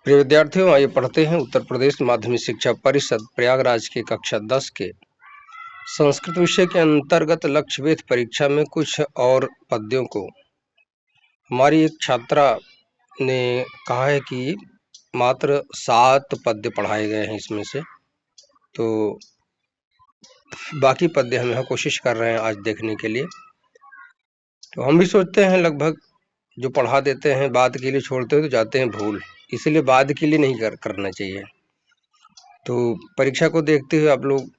प्रिय विद्यार्थियों, आइए पढ़ते हैं उत्तर प्रदेश माध्यमिक शिक्षा परिषद प्रयागराज की कक्षा 10 के संस्कृत विषय के अंतर्गत लक्ष्यवेध परीक्षा में कुछ और पद्यों को हमारी एक छात्रा ने कहा है कि मात्र 7 पद्य पढ़ाए गए हैं इसमें से, तो बाकी पद्य हम यहाँ कोशिश कर रहे हैं आज देखने के लिए। तो हम भी सोचते हैं लगभग जो पढ़ा देते हैं बाद के लिए छोड़ते हैं तो जाते हैं भूल, इसलिए बाद के लिए नहीं करना चाहिए। तो परीक्षा को देखते हुए आप लोग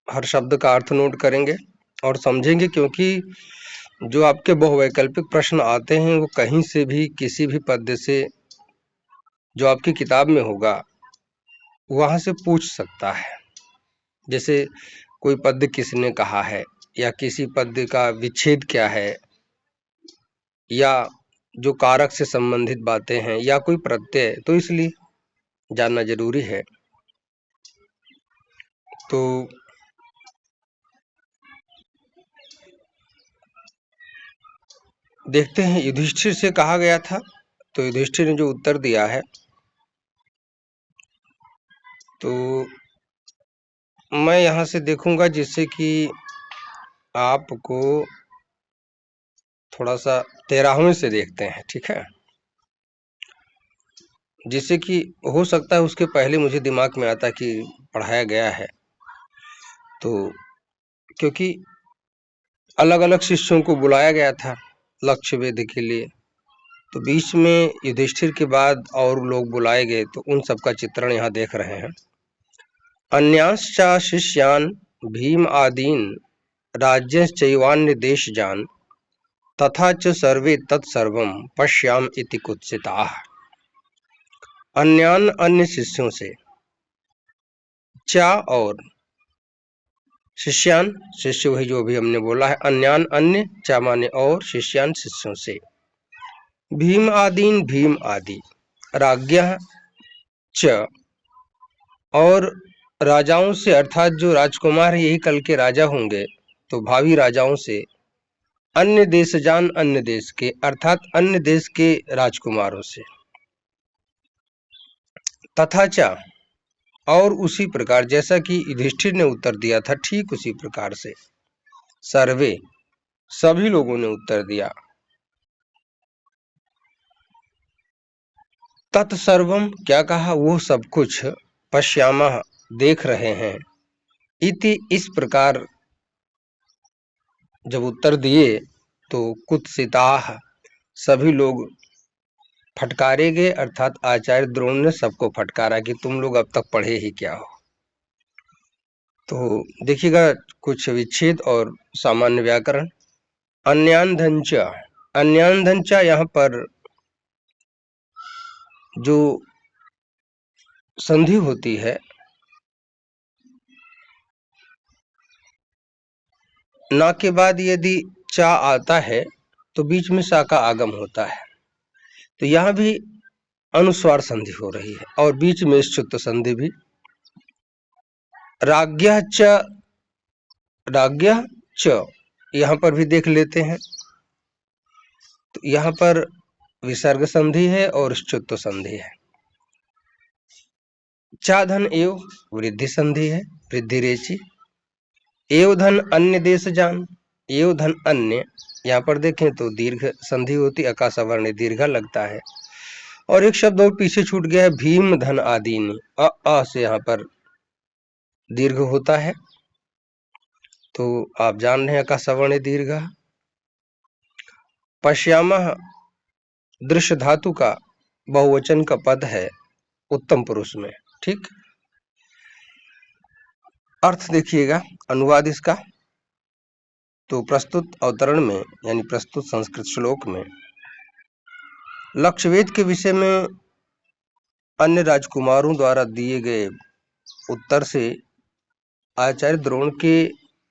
हर शब्द का अर्थ नोट करेंगे और समझेंगे, क्योंकि जो आपके बहुवैकल्पिक प्रश्न आते हैं वो कहीं से भी किसी भी पद्य से जो आपकी किताब में होगा वहाँ से पूछ सकता है। जैसे कोई पद्य किसने कहा है, या किसी पद्य का विच्छेद क्या है, या जो कारक से संबंधित बातें हैं, या कोई प्रत्यय, तो इसलिए जानना जरूरी है। तो देखते हैं, युधिष्ठिर से कहा गया था, तो युधिष्ठिर ने जो उत्तर दिया है, तो मैं यहाँ से देखूंगा जिससे कि आपको थोड़ा सा 13वें से देखते हैं, ठीक है, जिससे कि हो सकता है उसके पहले मुझे दिमाग में आता कि पढ़ाया गया है। तो क्योंकि अलग अलग शिष्यों को बुलाया गया था लक्ष्यवेध के लिए, तो बीच में युधिष्ठिर के बाद और लोग बुलाए गए, तो उन सब का चित्रण यहाँ देख रहे हैं। अन्यांश्च शिष्यान् भीम आदीन राज्यश्चैवान्य देशजान् तथा च सर्वे तत्सर्वं पश्याम इति कुत्सिताः। अन्यान अन्य शिष्यों से, चा और शिष्यान शिष्य वही जो भी हमने बोला है, अन्यान अन्य, चा माने और, शिष्यान शिष्यों से, भीम आदीन भीम आदि, राज्ञः च और राजाओं से, अर्थात जो राजकुमार यही कल के राजा होंगे, तो भावी राजाओं से, अन्य देशजान अन्य देश के, अर्थात अन्य देश के राजकुमारों से, तथा चा और उसी प्रकार जैसा कि युधिष्ठिर ने उत्तर दिया था ठीक उसी प्रकार से सर्वे सभी लोगों ने उत्तर दिया। तत्सर्वम क्या कहा, वो सब कुछ, पश्यामः देख रहे हैं, इति इस प्रकार जब उत्तर दिए तो कुत्सिताः सभी लोग फटकारे गए, अर्थात आचार्य द्रोण ने सबको फटकारा कि तुम लोग अब तक पढ़े ही क्या हो। तो देखिएगा कुछ विच्छेद और सामान्य व्याकरण। अन्यान्धंच, अन्यान्धंच यहाँ पर जो संधि होती है, ना के बाद यदि चा आता है तो बीच में सा का आगम होता है, तो यहाँ भी अनुस्वार संधि हो रही है और बीच में श्चुत्त संधि भी। राज्ञः च, राज्ञः च यहाँ पर भी देख लेते हैं, तो यहाँ पर विसर्ग संधि है और श्चुत्त संधि है। चा धन एव वृद्धि संधि है, वृद्धि रेची। एव धन अन्य देश जान, एव धन अन्य, यहाँ पर देखें तो दीर्घ संधि होती, अकासा वर्ण दीर्घ लगता है। और एक शब्द और पीछे छूट गया है, भीम धन आदीन, अ से यहाँ पर दीर्घ होता है, तो आप जान रहे हैं अकासा वर्ण दीर्घ। पश्यामः दृश्य धातु का बहुवचन का पद है उत्तम पुरुष में, ठीक। अर्थ देखिएगा, अनुवाद इसका, तो प्रस्तुत अवतरण में यानी प्रस्तुत संस्कृत श्लोक में लक्ष्यवेध के विषय में अन्य राजकुमारों द्वारा दिए गए उत्तर से आचार्य द्रोण के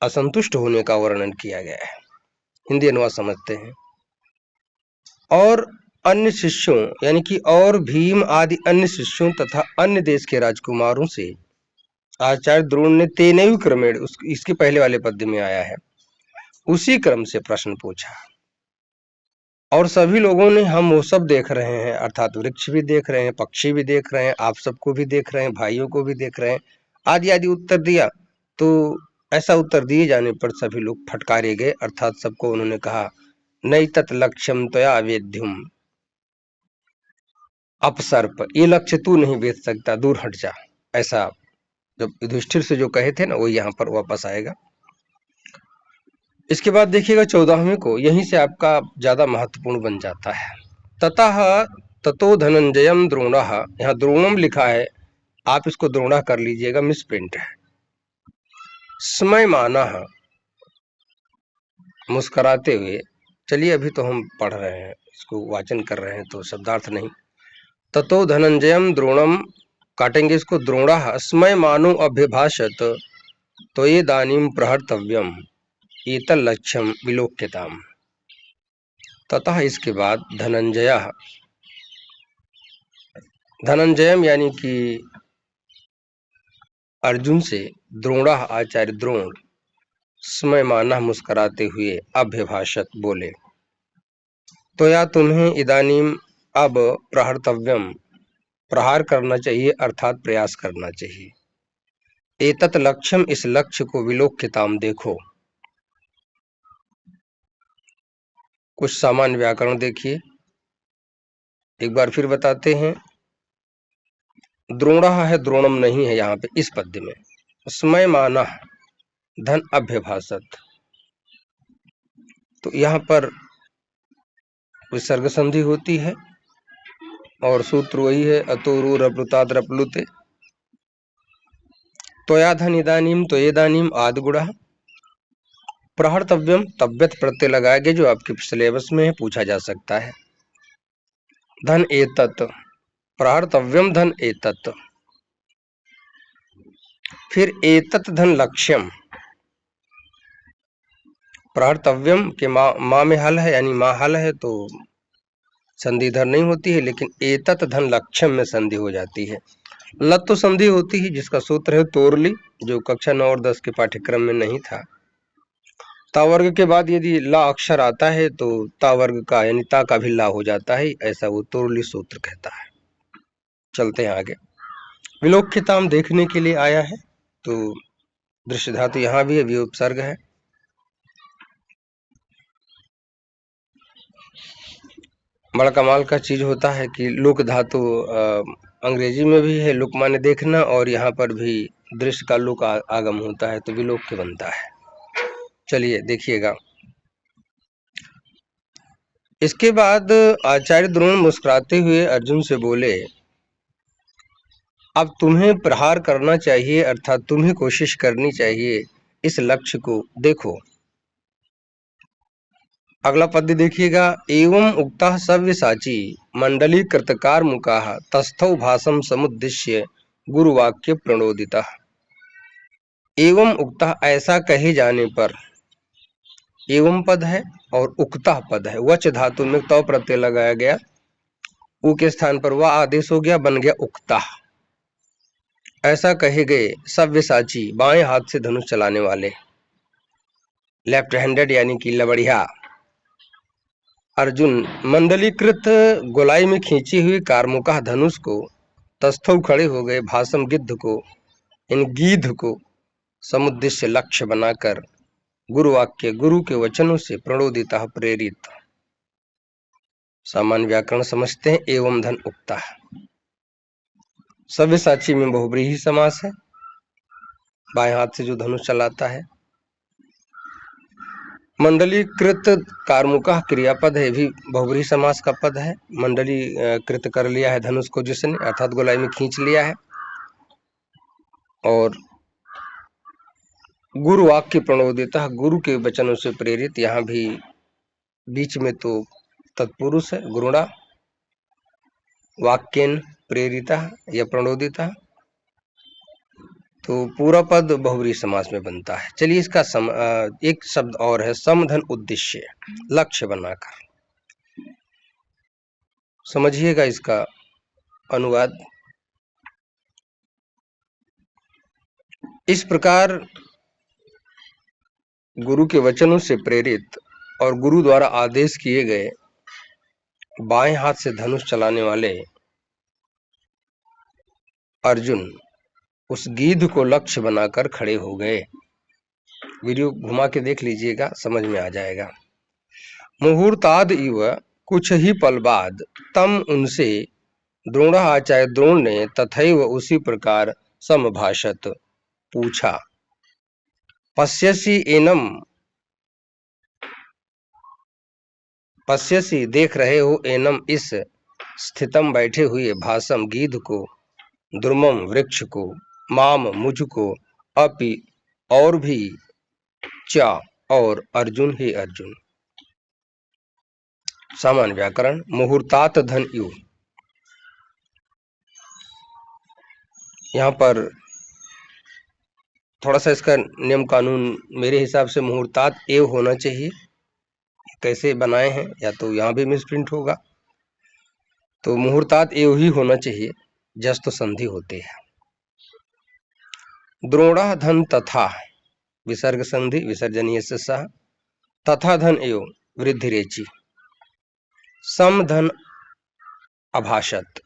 असंतुष्ट होने का वर्णन किया गया है। हिंदी अनुवाद समझते हैं। और अन्य शिष्यों यानी कि और भीम आदि अन्य शिष्यों तथा अन्य देश के राजकुमारों से आचार्य द्रोण ने तेनैव क्रमेण, इसके पहले वाले पद्य में आया है, उसी क्रम से प्रश्न पूछा। और सभी लोगों ने हम वो सब देख रहे हैं, अर्थात वृक्ष भी देख रहे हैं, पक्षी भी देख रहे हैं, आप सबको भी देख रहे हैं, भाइयों को भी देख रहे हैं, आदि आदि उत्तर दिया। तो ऐसा उत्तर दिए जाने पर सभी लोग फटकारे गए, अर्थात सबको उन्होंने कहा नई तत् लक्ष्यम त्वया वेद्युम, अपसर्प, ये लक्ष्य तू नहीं वेद सकता, दूर हट जा। ऐसा जब युधिष्ठिर से जो कहे थे ना, वो यहाँ पर वापस आएगा। इसके बाद देखिएगा 14वें को, यहीं से आपका ज्यादा महत्वपूर्ण बन जाता है। ततः ततो धनंजयम द्रोणः, यहाँ द्रोणम लिखा है, आप इसको द्रोणा कर लीजिएगा, मिसप्रिंट है। स्मयमानः, मुस्कुराते हुए। चलिए अभी तो हम पढ़ रहे हैं, इसको वाचन कर रहे हैं, तो शब्दार्थ नहीं। ततो धनंजयम द्रोणम, काटेंगे इसको, द्रोणः स्मयमानो अभ्यभाषत तो ये दानीम प्रहर्तव्यम एतल लक्ष्यम विलोक्यताम। ततः, इसके बाद, धनंजय, धनंजयम यानी कि अर्जुन से, द्रोणः आचार्य द्रोण, स्मयमानः मुस्कुराते हुए, अभ्यभाषत बोले, तो या तुम्हें इदानीम अब प्रहर्तव्यम, प्रहार करना चाहिए, अर्थात प्रयास करना चाहिए। एतत् लक्ष्यम, इस लक्ष्य को, विलोक्यताम, देखो। कुछ सामान्य व्याकरण देखिए, एक बार फिर बताते हैं। द्रोणः है, द्रोणम नहीं है यहाँ पे इस पद्य में। स्मयमानः, धन अभ्यभाषत, तो यहाँ पर विसर्ग संधि होती है और सूत्र वही है, अतोरु रप्लुताद रप्लुते। त्वया धन इदानीम, तो इदानीम आदिगुणः, प्रहर्तव्यम, तब्यत प्रत्यय लगाया गया, जो आपके सिलेबस में है, पूछा जा सकता है। धन एतत्, प्रहर्तव्यम धन एतत्, फिर एतत् धन लक्ष्यम, प्रहर्तव्यम के माँ में हल है, यानी माँ हल है तो संधि इधर नहीं होती है, लेकिन एतत् धन लक्ष्यम में संधि हो जाती है। लत तो संधि होती है, जिसका सूत्र है तोरली, जो कक्षा 9 और 10 के पाठ्यक्रम में नहीं था। तावर्ग के बाद यदि ला अक्षर आता है तो तावर्ग का यानी ता का भी ला हो जाता है, ऐसा वो तोरली सूत्र कहता है। चलते हैं आगे। विलोक्यताम देखने के लिए आया है, तो दृश्य धातु यहाँ भी है, विउपसर्ग है। बड़ा कमाल का चीज होता है कि लोक धातु अंग्रेजी में भी है, लुक माने देखना, और यहाँ पर भी दृश्य का लुक आगम होता है, तो विलोक्य बनता है। चलिए देखिएगा। इसके बाद आचार्य द्रोण मुस्कुराते हुए अर्जुन से बोले, अब तुम्हें प्रहार करना चाहिए, अर्थात तुम्हें कोशिश करनी चाहिए, इस लक्ष्य को देखो। अगला पद्य देखिएगा। एवं उक्तः सव्यसाची मंडली कृतकार मुकाः तस्थौ भासम समुद्दिश्य गुरुवाक्य प्रणोदितः। एवं उक्तः, ऐसा कहे जाने पर, एवं पद है और उक्तः पद है, वच धातु में तौ प्रत्यय लगाया गया, उ के स्थान पर वह आदेश हो गया, बन गया उक्तः। ऐसा कहे गए सव्यसाची, बाएं हाथ से धनुष चलाने वाले, लेफ्ट हैंडेड यानी कि लबड़िया अर्जुन, मंडलीकृत गोलाई में खींची हुई कारमुका धनुष को, तस्थौ खड़े हो गए, भाषम गिद्ध को, इन गीध को समुद्देश्य लक्ष्य बनाकर, गुरुवाक्य, गुरु के वचनों से, प्रणोदिता, प्रेरित। सामान्य व्याकरण समझते हैं। एवं धन उक्ता, सव्यसाची में बहुब्रीहि समास है, बाएं हाथ से जो धनुष चलाता है। मंडलीकृत कारमुका क्रियापद है, भी बहुब्रीहि समास का पद है। मंडली कृत कर लिया है धनुष को जिसने, अर्थात गोलाई में खींच लिया है। और गुरु वाक्य प्रणोदिता, गुरु के वचनों से प्रेरित, यहाँ भी बीच में तो तत्पुरुष है, गुरुणा, वाक्यन प्रेरिता या प्रणोदिता, तो पूरा पद बहुब्रीहि समास में बनता है। चलिए इसका एक शब्द और है, समधन उद्देश्य, लक्ष्य बनाकर। समझिएगा इसका अनुवाद। इस प्रकार गुरु के वचनों से प्रेरित और गुरु द्वारा आदेश किए गए बाएं हाथ से धनुष चलाने वाले अर्जुन उस गिद्ध को लक्ष्य बनाकर खड़े हो गए। वीडियो घुमा के देख लीजिएगा, समझ में आ जाएगा। मुहूर्ताद इव, कुछ ही पल बाद, तम उनसे द्रोणाचार्य द्रोण ने तथैव उसी प्रकार समभाषत पूछा, पश्यसि एनम, पश्यसि देख रहे हो, एनम इस स्थितम बैठे हुए, भाषम गिद्ध को, द्रुमम वृक्ष को, माम मुझको, अपि और भी, चा और अर्जुन ही अर्जुन। सामान्य व्याकरण। मुहूर्तात धन यु, यहाँ पर थोड़ा सा इसका नियम कानून मेरे हिसाब से मुहूर्तात एव होना चाहिए। कैसे बनाए हैं, या तो यहाँ भी मिसप्रिंट होगा, तो मुहूर्तात एव ही होना चाहिए, जस्ट संधि होते हैं। द्रोणा धन तथा, विसर्ग संधि, विसर्जनीय से सह, तथा धन एव वृद्धि रेची, सम धन अभाषत,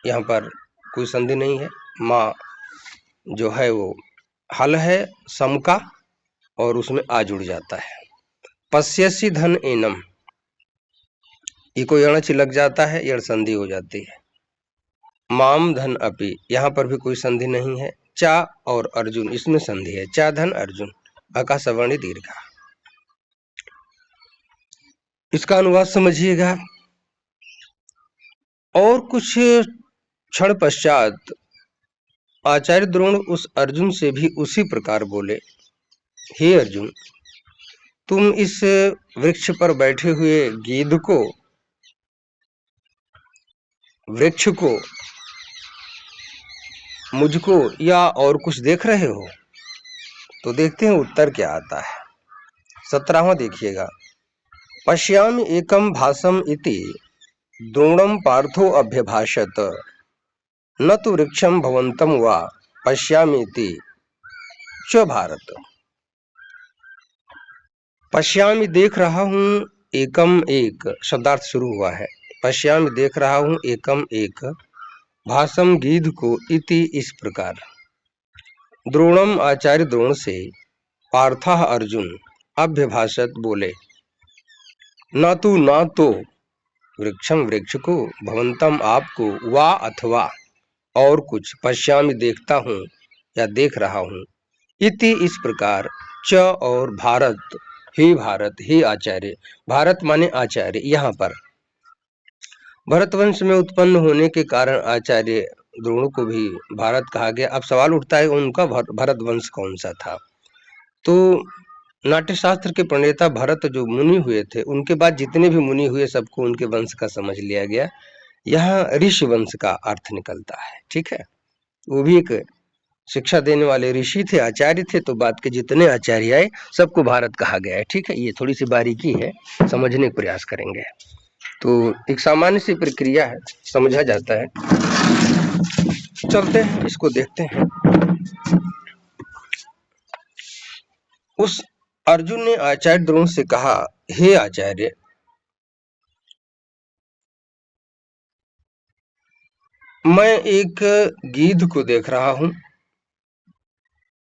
यहाँ पर कोई संधि नहीं है। माँ जो है वो हल है सम का, और उसमें आ जुड़ जाता है। पश्यसि धन एनम, ये को यण लग जाता है, यण संधि हो जाती है। माम धन अपि, यहाँ पर भी कोई संधि नहीं है। चा और अर्जुन, इसमें संधि है, चा धन अर्जुन, अका सवर्णी दीर्घा। इसका अनुवाद समझिएगा। और कुछ क्षण पश्चात आचार्य द्रोण उस अर्जुन से भी उसी प्रकार बोले, हे अर्जुन, तुम इस वृक्ष पर बैठे हुए गिद्ध को, वृक्ष को, मुझको या और कुछ देख रहे हो? तो देखते हैं उत्तर क्या आता है। 17वां देखिएगा। पश्यामि एकम भासम इति द्रोणम पार्थो अभ्यभाषत, न तो वृक्षम भवंतम वा पश्यामि इति च भारत। पश्यामि देख रहा हूं, एकम एक, शब्दार्थ शुरू हुआ है। पश्यामि देख रहा हूं, एकम एक, भासम गिद्ध को, इति इस प्रकार, द्रोणम आचार्य द्रोण से, पार्था अर्जुन, अभ्यभाषत बोले, न तो वृक्षम वृक्ष को, भवंतम आपको, वा अथवा और कुछ, पश्यामि देखता हूं या देख रहा हूं, इति इस प्रकार, च और भारत, हे आचार्य। भारत माने आचार्य। यहाँ पर भरतवंश में उत्पन्न होने के कारण आचार्य द्रोण को भी भारत कहा गया। अब सवाल उठता है उनका भरतवंश कौन सा था? तो नाट्यशास्त्र के प्रणेता भरत जो मुनि हुए थे, उनके बाद जितने भी मुनि हुए सबको उनके वंश का समझ लिया गया। यहाँ ऋषि वंश का अर्थ निकलता है, ठीक है। वो भी एक शिक्षा देने वाले ऋषि थे, आचार्य थे, तो बात के जितने आचार्य आए सबको भारत कहा गया है, ठीक है। ये थोड़ी सी बारीकी है, समझने का प्रयास करेंगे। तो एक सामान्य सी प्रक्रिया है, समझा जाता है। चलते हैं, इसको देखते हैं। उस अर्जुन ने आचार्य द्रोण से कहा, हे आचार्य, मैं एक गिद्ध को देख रहा हूं,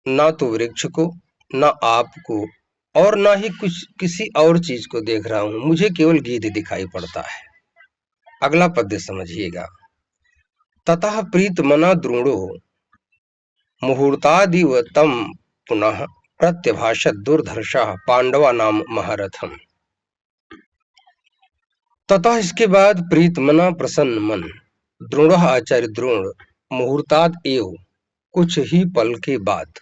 ना तो वृक्ष को, ना आपको, और ना ही कुछ किसी और चीज को देख रहा हूं, मुझे केवल गिद्ध दिखाई पड़ता है। अगला पद्य समझिएगा। ततः प्रीत मना द्रोणो मुहूर्तादिव तम पुनः प्रत्यभाषत दुर्धर्षः पांडवा नाम महारथम। ततः इसके बाद प्रीत मना, प्रसन्न मन, द्रोण आचार्य द्रोण, मुहूर्ताद एव कुछ ही पल के बाद,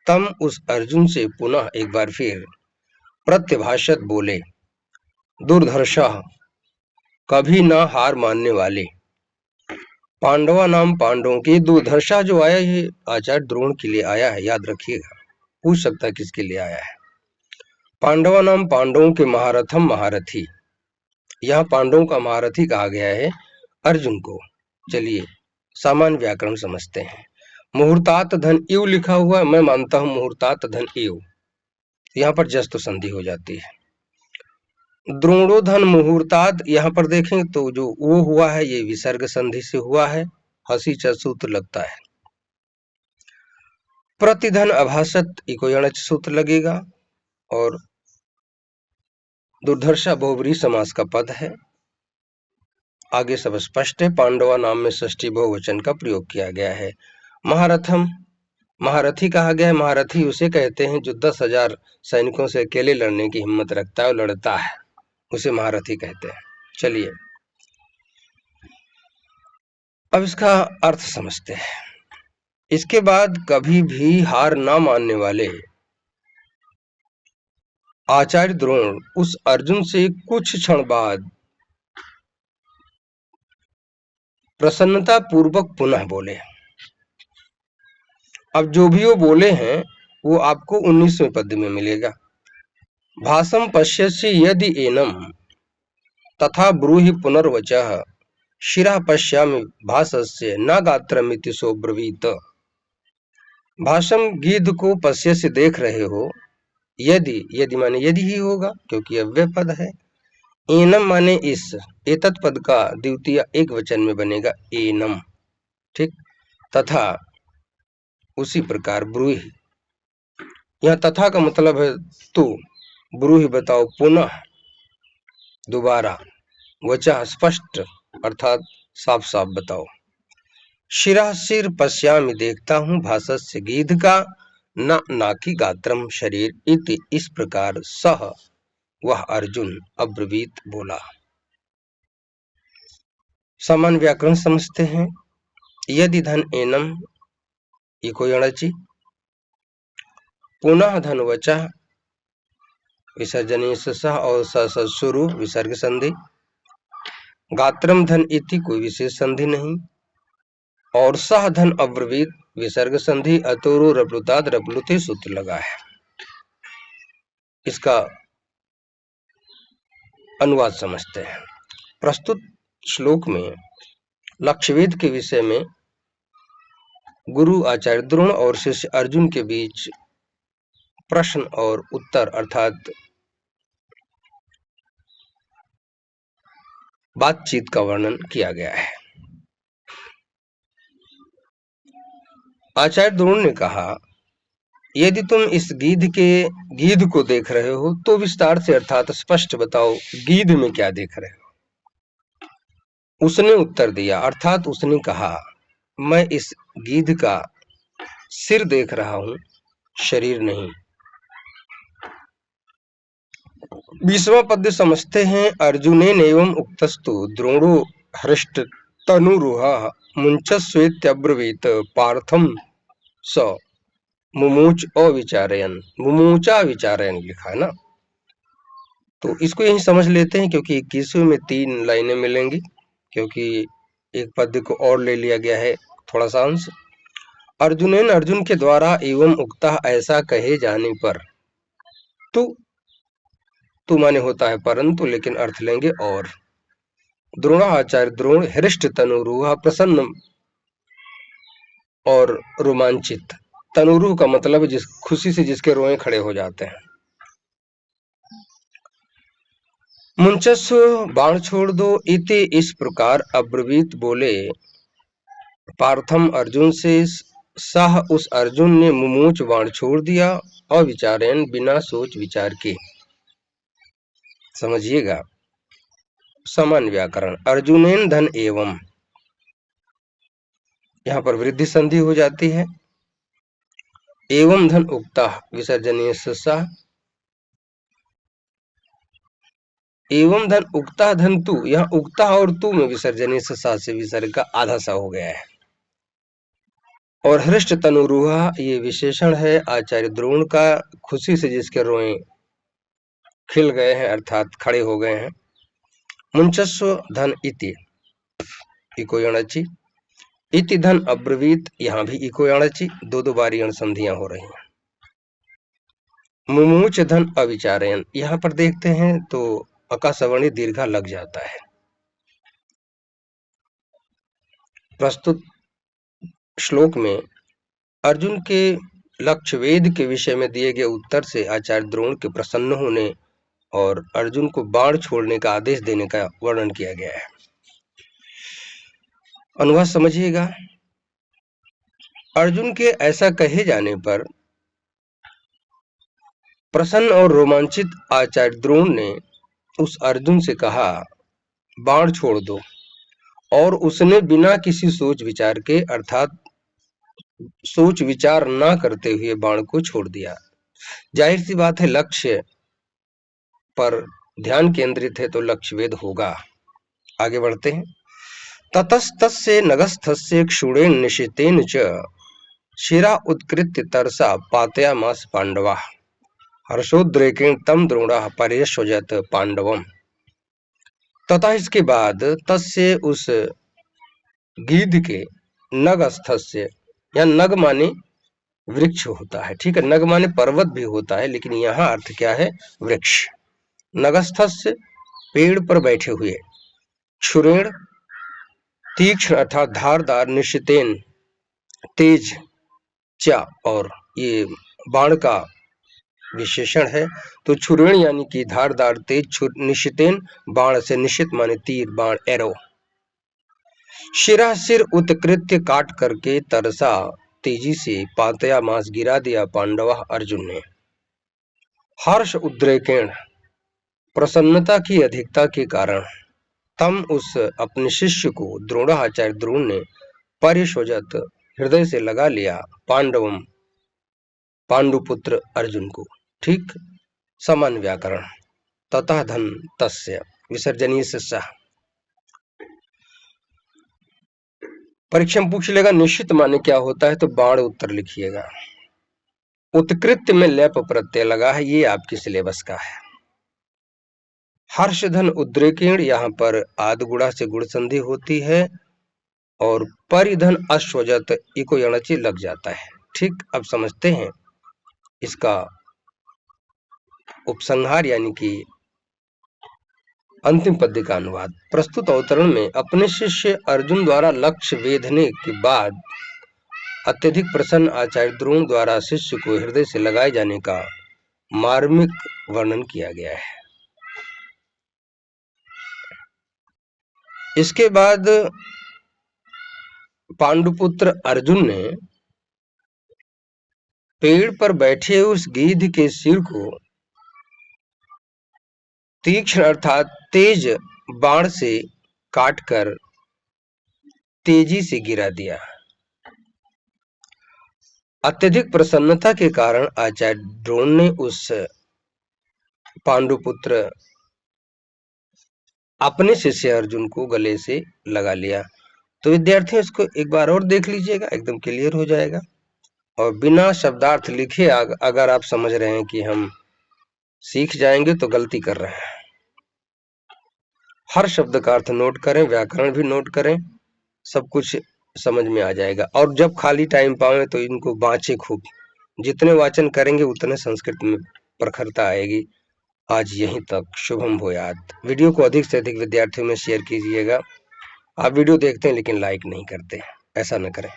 तम उस अर्जुन से पुनः एक बार फिर, प्रत्यभाषत बोले, दुर्धर्षः कभी न हार मानने वाले, पांडवा नाम पांडवों की, दुर्धर्षा जो आया ये आचार्य द्रोण के लिए आया है, याद रखिएगा, पूछ सकता है किसके लिए आया है। पांडवा नाम पांडवों के महारथम, महारथी, यहाँ पांडवों का महारथी कहा गया है अर्जुन को। चलिए सामान्य व्याकरण समझते हैं। मुहूर्तात धन इव लिखा हुआ है, मैं मानता हूं मुहूर्तात धन इव, यहाँ पर जस्ट संधि हो जाती है। द्रोणोधन मुहूर्ताद, यहाँ पर देखें तो जो वो हुआ है ये विसर्ग संधि से हुआ है, हसी च सूत्र लगता है। प्रतिधन अभाषत इको यणच सूत्र लगेगा और दुर्धर्षा बहुब्रीहि समास का पद है। आगे सब स्पष्ट है। पांडवा नाम में षष्ठी बहुवचन का प्रयोग किया गया है। महारथम, महारथी कहा गया है। महारथी उसे कहते हैं जो 10,000 सैनिकों से अकेले लड़ने की हिम्मत रखता है और लड़ता है, उसे महारथी कहते हैं। चलिए अब इसका अर्थ समझते हैं। इसके बाद कभी भी हार ना मानने वाले आचार्य द्रोण उस अर्जुन से कुछ क्षण बाद प्रसन्नता पूर्वक पुनः बोले। अब जो भी वो बोले हैं वो आपको 19वें पद में मिलेगा। भाषम पश्यसि यदि एनम तथा ब्रूहि पुनर्वचः शिरा पश्यामि भासस्य न गात्रमिति सोब्रवीत। भाषम गीध को पश्यसि देख रहे हो, यदि, यदि माने यदि ही होगा क्योंकि अव्यय पद है। एनम माने इस, एतत् पद का द्वितीय एक वचन में बनेगा एनम, ठीक। तथा उसी प्रकार ब्रूहि, यहाँ तथा का मतलब है तो, ब्रूहि बताओ पुनः, दोबारा, वचः स्पष्ट अर्थात साफ साफ बताओ। शिरा सिर पश्यामि देखता हूं, भासस्य गीध का, न नाकी गात्रम शरीर इति, इस प्रकार सह वह अर्जुन अब्रवीत बोला। सामान्य व्याकरण समझते हैं। यदि धन एनम इको यणचि, पुनः धन वचः विसर्जनीय सह और शुरू विसर्ग संधि, गात्रम धन इति कोई विशेष संधि नहीं, और सह धन अब्रवीत विसर्ग संधि, अतोरु रप्लुताद रप्लुते सूत्र लगा है। इसका अनुवाद समझते हैं। प्रस्तुत श्लोक में लक्ष्यवेद के विषय में गुरु आचार्य द्रोण और शिष्य अर्जुन के बीच प्रश्न और उत्तर अर्थात बातचीत का वर्णन किया गया है। आचार्य द्रोण ने कहा, यदि तुम इस गीध को देख रहे हो तो विस्तार से अर्थात स्पष्ट बताओ, गीध में क्या देख रहे हो। उसने उत्तर दिया, अर्थात उसने कहा, मैं इस गीध का सिर देख रहा हूं, शरीर नहीं। 20वां पद्य समझते हैं। अर्जुनेन एवं उक्तस्तु द्रोणो हृष्ट तनुरुहा मुञ्चस्वेत्यब्रवीत पार्थम स मुमुच अविचारयन, मुमुचा विचारयन लिखा है ना, तो इसको यही समझ लेते हैं क्योंकि 21वें में 3 लाइनें मिलेंगी, क्योंकि एक पद्य को और ले लिया गया है थोड़ा सा अंश। अर्जुनेन, अर्जुन के द्वारा, एवं उक्ता ऐसा कहे जाने पर, तू माने होता है परंतु, लेकिन अर्थ लेंगे और। द्रोणाचार्य द्रोण हृष्ट तनुरुहा, प्रसन्न और रोमांचित, तनुरु का मतलब जिस खुशी से जिसके रोए खड़े हो जाते हैं। मुंचस्व बाण छोड़ दो इति, इस प्रकार अब्रवीत बोले पार्थम अर्जुन से। सह उस अर्जुन ने मुमूच बाण छोड़ दिया, अविचारेण बिना सोच विचार के। समझिएगा समान व्याकरण। अर्जुनेन धन एवं, यहाँ पर वृद्धि संधि हो जाती है। एवं धन उक्ता विसर्जनीय सा, एवं धन उक्ता धन तू, यहाँ उक्ता और तू में विसर्जनीय सा से विसर्ग का आधा सा हो गया है। और हृष्ट तनुरुहा ये विशेषण है आचार्य द्रोण का, खुशी से जिसके रोए खिल गए हैं अर्थात खड़े हो गए हैं। मुंचस्व धन इति, इको यणचि, इति धन अब्रवीत, यहाँ भी इको यणचि, दो बार यण संधियां हो रही हैं। मुमुच धन अविचारयन, यहाँ पर देखते हैं तो अकासवर्णी दीर्घा लग जाता है। प्रस्तुत श्लोक में अर्जुन के लक्ष्यवेद के विषय में दिए गए उत्तर से आचार्य द्रोण के प्रसन्न होने और अर्जुन को बाण छोड़ने का आदेश देने का वर्णन किया गया है। अनुवाद समझिएगा। अर्जुन के ऐसा कहे जाने पर प्रसन्न और रोमांचित आचार्य द्रोण ने उस अर्जुन से कहा, बाण छोड़ दो। और उसने बिना किसी सोच विचार के अर्थात सोच विचार ना करते हुए बाण को छोड़ दिया। जाहिर सी बात है, लक्ष्य पर ध्यान केंद्रित है तो लक्ष्य वेद होगा। आगे बढ़ते हैं। ततस्तस्य नगस्थस्य क्षुणेन निशितेन च शिरा उत्कृत्य तरसा पातयामास पांडवा हर्षोद्रेकेण तम द्रोणः पर्यश्वजत पांडवम। तथा इसके बाद तस्य उस गीध के नगस्थस्य, या नग माने वृक्ष होता है, ठीक है, नग माने पर्वत भी होता है, लेकिन यहाँ अर्थ क्या है, वृक्ष। नगस्थस्य पेड़ पर बैठे हुए, क्षुरेण तीक्ष्ण अर्थात धारदार, निशितेन तेज, चा और ये बाण का विशेषण है, तो छुरेण यानी कि धारदार तेज, निशितेन बाण से, निशित माने तीर, बाण, एरो। शिरा सिर उत्कृत्य काट करके तरसा तेजी से पातया मांस गिरा दिया पांडव अर्जुन ने। हर्ष उद्रेकेण प्रसन्नता की अधिकता के कारण तम उस अपने शिष्य को द्रोणाचार्य द्रोण ने परिशोजत हृदय से लगा लिया पांडवम पांडुपुत्र अर्जुन को। ठीक, समान व्याकरण। ततः धन तस्य विसर्जनीय शिष्य। परीक्षा में पूछ लेगा निश्चित माने क्या होता है, तो बाण उत्तर लिखिएगा। उत्कृत्य में लेप प्रत्यय लगा है, ये आपकी सिलेबस का है। हर्षधन उद्रेकेण, यहाँ पर आदि गुणा से गुण संधि होती है और परिधन अश्वजत इको यणचि लग जाता है। ठीक, अब समझते हैं इसका उपसंहार यानी कि अंतिम पद्य का अनुवाद। प्रस्तुत अवतरण में अपने शिष्य अर्जुन द्वारा लक्ष्य वेधने के बाद अत्यधिक प्रसन्न आचार्य द्रोण द्वारा शिष्य को हृदय से लगाए जाने का मार्मिक वर्णन किया गया है। इसके बाद पांडुपुत्र अर्जुन ने पेड़ पर बैठे उस गीध के सिर को तीक्ष्ण अर्थात तेज बाण से काटकर तेजी से गिरा दिया। अत्यधिक प्रसन्नता के कारण आचार्य द्रोण ने उस पांडुपुत्र अपने शिष्य अर्जुन को गले से लगा लिया। तो विद्यार्थियों, इसको एक बार और देख लीजिएगा, एकदम क्लियर हो जाएगा। और बिना शब्दार्थ लिखे अगर आप समझ रहे हैं कि हम सीख जाएंगे तो गलती कर रहे हैं। हर शब्द का अर्थ नोट करें, व्याकरण भी नोट करें, सब कुछ समझ में आ जाएगा। और जब खाली टाइम पाए तो इनको बाँचे खूब। जितने वाचन करेंगे उतने संस्कृत में प्रखरता आएगी। आज यहीं तक। शुभम भूयात। वीडियो को अधिक से अधिक विद्यार्थियों में शेयर कीजिएगा। आप वीडियो देखते हैं लेकिन लाइक नहीं करते, ऐसा न करें।